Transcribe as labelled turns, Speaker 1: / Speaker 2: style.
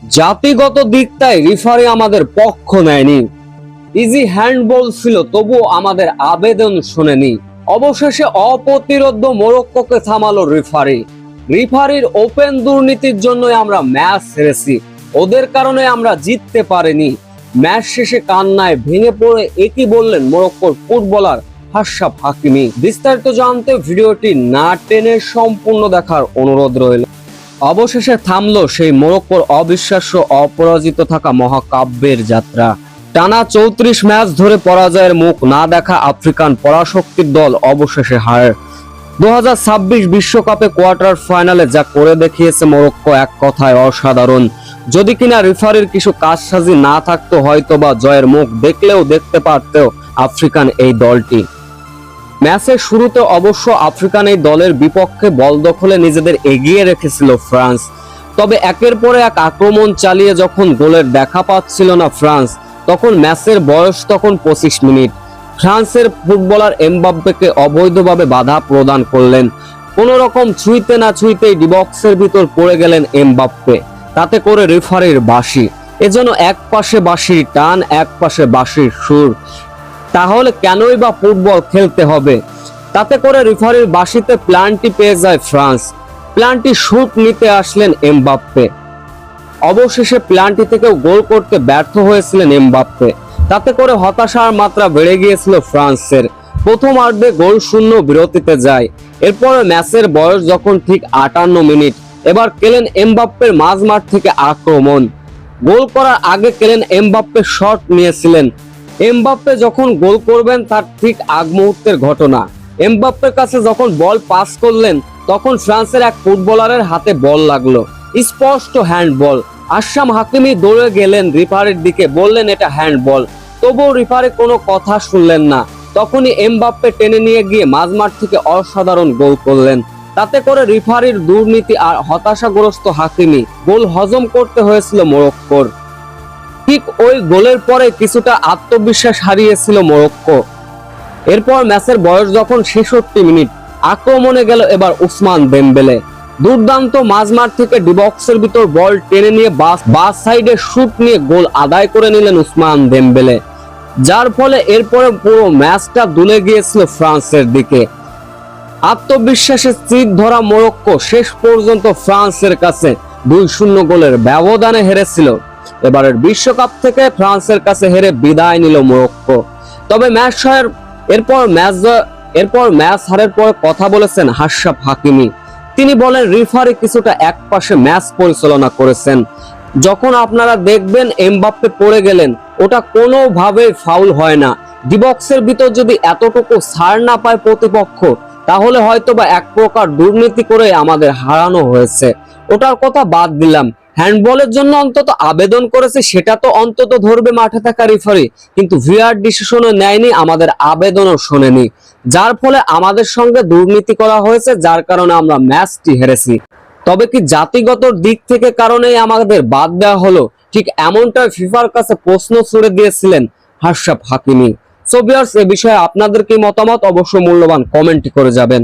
Speaker 1: জাতিগত দিকটাই রেফারি আমাদের পক্ষ নেয়নি। ইজি হ্যান্ডবল ছিল, তবুও আমাদের আবেদন শুনেনি। অবশেষে অপ্রতিরোধ্য মোরক্কোকে থামালো রেফারি। রেফারির ওপেন দুর্নীতির জন্যই আমরা ম্যাচ হেরেছি, ওদের কারণে আমরা জিততে পারিনি। ম্যাচ শেষে কান্নায় ভেঙে পড়ে একই বললেন মোরক্কোর ফুটবলার আশরাফ হাকিমি। বিস্তারিত জানতে ভিডিওটি না টেনে সম্পূর্ণ দেখার অনুরোধ রইল। অবশেষে থামলো সেই মোরক্কোর অবিশ্বাস্য অপরাজিত থাকা মহাকাব্যের যাত্রা। টানা 34 ম্যাচ ধরে পরাজয়ের মুখ না দেখা আফ্রিকান পরাশক্তির দল অবশেষে হার। 2026 বিশ্বকাপে কোয়ার্টার ফাইনালে যা করে দেখিয়েছে মোরক্কো এক কথায় অসাধারণ। যদি কিনা রেফারির কিছু কারসাজি না থাকতো, হয়তোবা জয়ের মুখ দেখলেও দেখতে পারতো আফ্রিকান এই দলটি। ম্যাচের শুরুতে অবশ্য আফ্রিকান এই দলের বিপক্ষে বল দখলে নিজেদের এগিয়ে রেখেছিল ফ্রান্স। তবে একের পর এক আক্রমণ চালিয়ে যখন গোলের দেখা পাচ্ছিল না ফ্রান্স, তখন ম্যাচের বয়স 25 মিনিট। ফ্রান্সের ফুটবলার এমবাপ্পেকে অবৈধভাবে বাধা প্রদান করলেন। কোন রকম ছুঁইতে না ছুঁইতেই ডিবক্সের ভিতর পড়ে গেলেন এমবাপ্পে। তাতে করে রেফারির বাঁশি। এজন্য এক পাশে বাঁশির টান, এক পাশে বাঁশির সুর। তাহলে কেনই বা ফুটবল খেলতে হবে? তাতে করে রেফারির বাঁশিতে প্লান্টি পেয়ে যায় ফ্রান্স। প্লান্টি শুট নিতে আসলেন এমবাপ্পে। অবশেষে প্লান্টি থেকেও গোল করতে ব্যর্থ হয়েছিলেন এমবাপ্পে। তাতে করে হতাশার মাত্রা বেড়ে গিয়েছিল ফ্রান্সের। প্রথমার্ধে গোল শূন্য বিরতিতে যায়। এরপর ম্যাচের বয়স যখন ঠিক 58 মিনিট, এবার কেলেন এমবাপ্পের মাঝমাঠ থেকে আক্রমণ। গোল করার আগে কেলেন এমবাপ্পে শট নিয়েছিলেন। এমবাপ্পে যখন গোল করবেন তার ঠিক আগ মুহূর্তের ঘটনা। এমবাপ্পের কাছে যখন বল পাস করলেন, তখন ফ্রান্সের এক ফুটবলারের হাতে বল লাগলো। স্পষ্ট হ্যান্ডবল। আশরাফ হাকিমি দৌড়ে গেলেন রেফারির দিকে, বললেন এটা হ্যান্ডবল। তবুও রেফারি কোনো কথা শুনলেন না। তখনই এমবাপ্পে টেনে নিয়ে গিয়ে মাঝমাঠ থেকে অসাধারণ গোল করলেন। তাতে করে রেফারির দুর্নীতি আর হতাশাগ্রস্ত হাকিমি গোল হজম করতে হয়েছিল মোরক্কোর। ঠিক ওই গোলের পরে কিছুটা আত্মবিশ্বাস হারিয়েছিল মোরক্কো। এরপর ম্যাচের বয়স যখন 66 মিনিট, আক্রমণে গেল এবার উসমান দেমবেলে। দুর্দান্ত মাঝমাঠ থেকে ডিবক্সের ভিতর বল টেনে নিয়ে বাস সাইডে শুট নিয়ে গোল আদায় করে নিলেন উসমান দেমবেলে, যার ফলে এরপরে পুরো ম্যাচটা দুলে গিয়েছিল ফ্রান্সের দিকে। আত্মবিশ্বাসে স্থির ধরা মোরক্কো শেষ পর্যন্ত ফ্রান্সের কাছে 2-0 গোলের ব্যবধানে হেরেছিল। এবারের বিশ্বকাপ থেকে ফ্রান্সের কাছে হেরে বিদায় নিল মোরক্কো। তবে এরপর ম্যাচ হারের পর কথা বলেছেন আশরাফ হাকিমি। তিনি বলেন রেফারি কিছুটা একপাশে ম্যাচ পরিচালনা করেছেন। যখন আপনারা দেখবেন এমবাপ্পে পড়ে গেলেন, ওটা কোনোভাবেই ফাউল হয় না। ডিবক্সের ভিতর যদি এতটুকু ছাড় না পায় প্রতিপক্ষ, তাহলে হয়তোবা এক প্রকার দুর্নীতি করে আমাদের হারানো হয়েছে। ওটার কথা বাদ দিলাম, হ্যান্ডবলের জন্য অন্তত আবেদন করেছে, সেটা তো অন্তত ধরবে মাঠে থাকা রেফারি। কিন্তু ভিআর ডিসিশনও নেয়নি, আমাদের আবেদনও শোনেনি, যার ফলে আমাদের সঙ্গে দুর্নীতি করা হয়েছে, যার কারণে আমরা ম্যাচটি হেরেছি। তবে কি জাতিগত দিক থেকে কারণেই আমাদের বাদ দেওয়া হলো? ঠিক এমনটা ফিফার কাছে প্রশ্ন ছুড়ে দিয়েছিলেন আশরাফ হাকিমি। সো ভিউয়ার্স, এ বিষয়ে আপনাদের কি মতামত? অবশ্যই মূল্যবান কমেন্ট করে যাবেন।